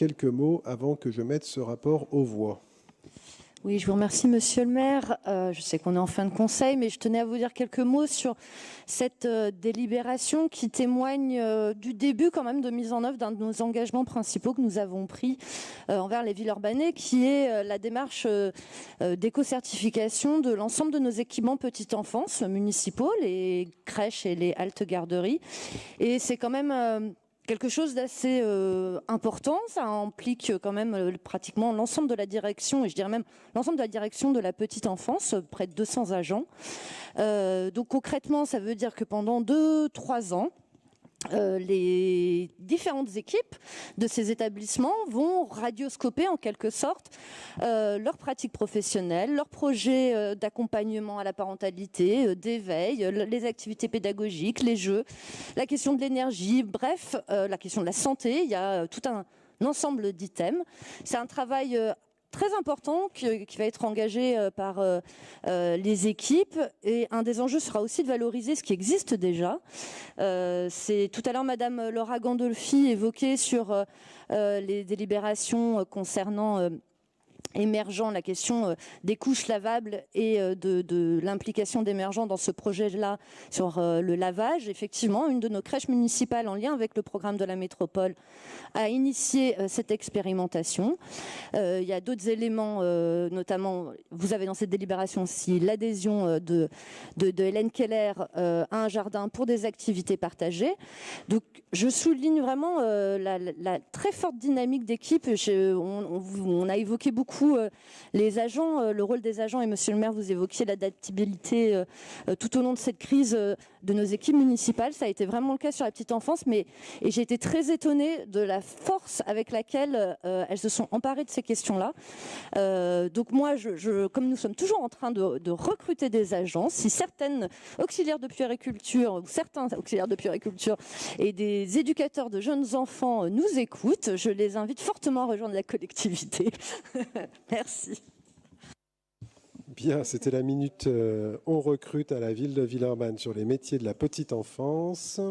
quelques mots avant que je mette ce rapport aux voix. Oui, je vous remercie, monsieur le maire. Je sais qu'on est en fin de conseil, mais je tenais à vous dire quelques mots sur cette délibération qui témoigne du début quand même de mise en œuvre d'un de nos engagements principaux que nous avons pris envers les Villeurbanais, qui est la démarche d'éco-certification de l'ensemble de nos équipements petite enfance municipaux, les crèches et les haltes garderies. Et c'est quand même quelque chose d'assez important. Ça implique quand même pratiquement l'ensemble de la direction, et je dirais même l'ensemble de la direction de la petite enfance, près de 200 agents. Donc concrètement, ça veut dire que pendant 2-3 ans, les différentes équipes de ces établissements vont radioscoper en quelque sorte leurs pratiques professionnelles, leurs projets d'accompagnement à la parentalité, d'éveil, les activités pédagogiques, les jeux, la question de l'énergie, bref, la question de la santé. Il y a tout un ensemble d'items. C'est un travail très important qui va être engagé par les équipes, et un des enjeux sera aussi de valoriser ce qui existe déjà. C'est tout à l'heure Madame Laura Gandolfi évoquait sur les délibérations concernant émergent la question des couches lavables et de l'implication d'émergents dans ce projet-là sur le lavage. Effectivement, une de nos crèches municipales en lien avec le programme de la métropole a initié cette expérimentation. Il y a d'autres éléments, notamment, vous avez dans cette délibération aussi l'adhésion de Hélène Keller à un jardin pour des activités partagées. Donc, je souligne vraiment la très forte dynamique d'équipe. On a évoqué beaucoup les agents, le rôle des agents, et monsieur le maire, vous évoquiez l'adaptabilité tout au long de cette crise de nos équipes municipales. Ça a été vraiment le cas sur la petite enfance, et j'ai été très étonnée de la force avec laquelle elles se sont emparées de ces questions-là. Donc moi, comme nous sommes toujours en train de recruter des agents, si certaines auxiliaires de puériculture ou certains auxiliaires de puériculture et des éducateurs de jeunes enfants nous écoutent, je les invite fortement à rejoindre la collectivité. Merci. Bien, c'était la minute on recrute à la ville de Villeurbanne sur les métiers de la petite enfance.